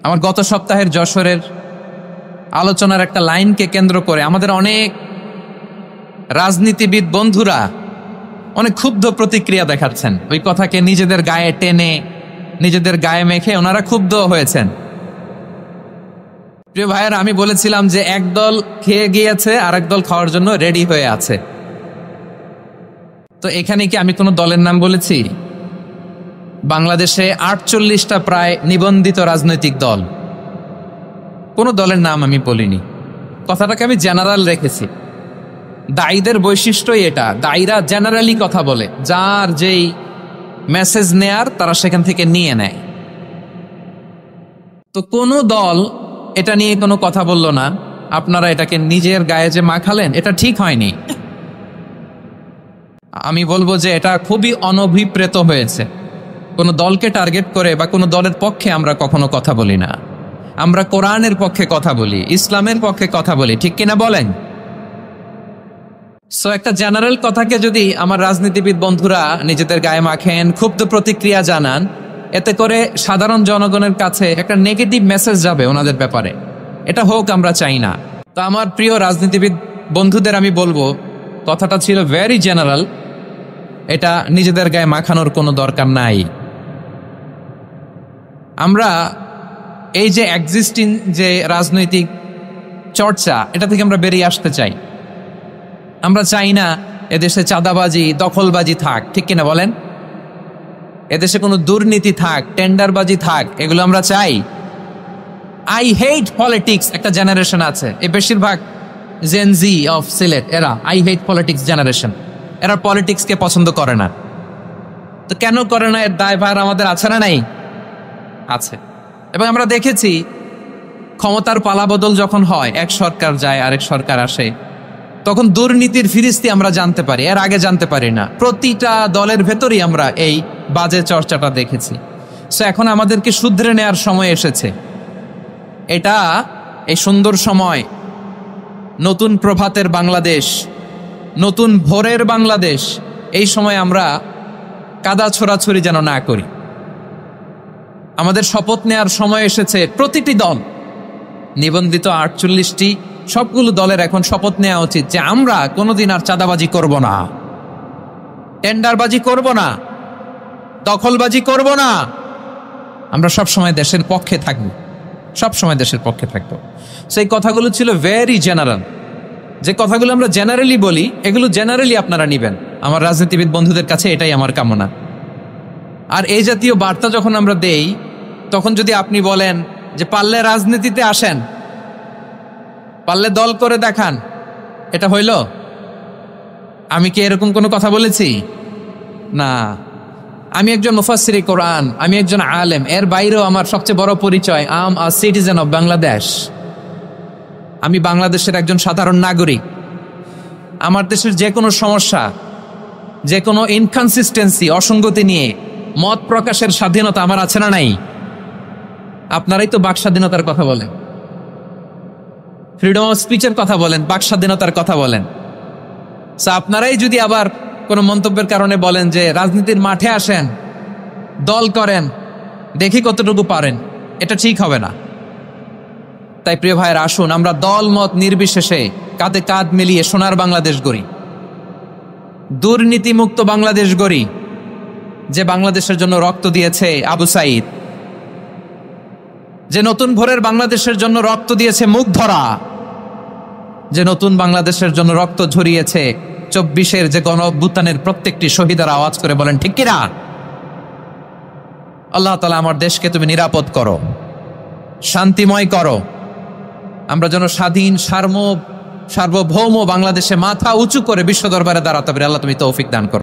আমার গত সপ্তাহের যশোরের আলোচনার একটা লাইনকে কেন্দ্র করে আমাদের অনেক রাজনীতিবিদ বন্ধুরা অনেক ক্ষুব্ধ প্রতিক্রিয়া দেখাচ্ছেন। ওই কথাকে নিজেদের গায়ে টেনে, নিজেদের গায়ে মেখে ওনারা ক্ষুব্ধ হয়েছেন। প্রিয় ভাইয়েরা, আমি বলেছিলাম যে একদল খেয়ে গিয়েছে আর একদল খাওয়ার জন্য রেডি হয়ে আছে। তো এখানে কি আমি কোনো দলের নাম বলেছি? বাংলাদেশে 48টা প্রায় নিবন্ধিত রাজনৈতিক দল, কোনো দলের নাম আমি বলিনি। কথাটাকে আমি জেনারেল রেখেছি। দায়ীদের বৈশিষ্ট্যই এটা, দায়ীরা জেনারেলি কথা বলে, যার যেই মেসেজ নেয়ার তারা সেখান থেকে নিয়ে নেয়। তো কোনো দল এটা নিয়ে কোনো কথা বলল না। আপনারা এটাকে নিজের গায়ে যে মাখালেন, এটা ঠিক হয়নি। আমি বলবো যে এটা খুবই অনভিপ্রেত হয়েছে। কোনো দলকে টার্গেট করে বা কোনো দলের পক্ষে আমরা কখনো কথা বলি না। আমরা কোরআনের পক্ষে কথা বলি, ইসলামের পক্ষে কথা বলি, ঠিক কিনা বলেন? সো একটা জেনারেল কথাকে যদি আমার রাজনীতিবিদ বন্ধুরা নিজেদের গায়ে মাখেন, ক্ষুব্ধ প্রতিক্রিয়া জানান, এতে করে সাধারণ জনগণের কাছে একটা নেগেটিভ মেসেজ যাবে ওনাদের ব্যাপারে। এটা হোক আমরা চাই না। তো আমার প্রিয় রাজনীতিবিদ বন্ধুদের আমি বলবো, কথাটা ছিল ভেরি জেনারেল, এটা নিজেদের গায়ে মাখানোর কোনো দরকার নাই। আমরা এই যে এক্সিস্টিং যে রাজনৈতিক চর্চা, এটা থেকে আমরা বেরিয়ে আসতে চাই। আমরা চাই না এদেশে চাঁদাবাজি, দখলবাজি থাক, ঠিক কিনা বলেন? এদেশে কোনো দুর্নীতি থাক, টেন্ডারবাজি থাক, এগুলো আমরা চাই। আই হেট পলিটিক্স একটা জেনারেশন আছে, এই বেশিরভাগ জেন জি অফ সিলেট, এরা আই হেট পলিটিক্স জেনারেশন। এরা পলিটিক্সকে পছন্দ করে না। তো কেন করে না, এর দায়ভার আমাদের আছে না নাই? আছে। এবং আমরা দেখেছি ক্ষমতার পালাবদল যখন হয়, এক সরকার যায় আরেক সরকার আসে, তখন দুর্নীতির ফিরিস্তি আমরা জানতে পারি, এর আগে জানতে পারি না। প্রতিটা দলের ভেতরেই আমরা এই বাজে চর্চাটা দেখেছি। সো এখন আমাদেরকে শুধরে নেওয়ার সময় এসেছে। এটা এই সুন্দর সময়, নতুন প্রভাতের বাংলাদেশ, নতুন ভোরের বাংলাদেশ, এই সময় আমরা কাদা ছোড়াছুড়ি যেন না করি। আমাদের শপথ নেওয়ার সময় এসেছে। প্রতিটি দল, নিবন্ধিত 48টি, সবগুলো দলের এখন শপথ নেওয়া উচিত যে আমরা কোনোদিন আর চাঁদাবাজি করব না, টেন্ডারবাজি করব না, দখলবাজি করব না। আমরা সবসময় দেশের পক্ষে থাকব, সবসময় দেশের পক্ষে থাকব। সেই কথাগুলো ছিল ভেরি জেনারেল। যে কথাগুলো আমরা জেনারেলি বলি, এগুলো জেনারেলি আপনারা নিবেন। আমার রাজনীতিবিদ বন্ধুদের কাছে এটাই আমার কামনা। আর এই জাতীয় বার্তা যখন আমরা দেই, তখন যদি আপনি বলেন যে পারলে রাজনীতিতে আসেন, পারলে দল করে দেখান, এটা হইল? আমি কি এরকম কোনো কথা বলেছি? না। আমি একজন মুফাসসিরে কোরআন, আমি একজন আলেম, এর বাইরেও আমার সবচেয়ে বড় পরিচয় I am a citizen of Bangladesh. আমি বাংলাদেশের একজন সাধারণ নাগরিক। আমার দেশের যে কোনো সমস্যা, যে কোনো ইনকনসিস্টেন্সি, অসঙ্গতি নিয়ে মত প্রকাশের স্বাধীনতা আমার আছে না নাই? আপনারাই তো বাক স্বাধীনতার কথা বলেন, ফ্রিডম অফ স্পিচের কথা বলেন, বাক স্বাধীনতার কথা বলেন। আপনারাই যদি আবার কোনো মন্তব্যের কারণে বলেন যে রাজনীতির মাঠে আসেন, দল করেন, দেখি কতটুকু পারেন, এটা ঠিক হবে না। তাই প্রিয় ভাইয়ের, আসুন আমরা দল মত নির্বিশেষে কাঁধে কাঁধ মিলিয়ে সোনার বাংলাদেশ গড়ি, দুর্নীতিমুক্ত বাংলাদেশ গড়ি। যে বাংলাদেশের জন্য রক্ত দিয়েছে আবু সাইদ, যে নতুন ভোরের বাংলাদেশের জন্য রক্ত দিয়েছে মুগ্ধরা, যে নতুন বাংলাদেশের জন্য রক্ত ঝরিয়েছে 24-এর যে গণ অভ্যুত্থানের প্রত্যেকটি শহীদের আওয়াজ করে বলেন ঠিক কিনা? আল্লাহ তাআলা আমার দেশকে তুমি নিরাপদ করো, শান্তিময় করো। আমরা যেন স্বাধীন, সার্বভৌম বাংলাদেশে মাথা উঁচু করে বিশ্ব দরবারে দাঁড়াতে পারি। আল্লাহ তুমি তৌফিক দান করো।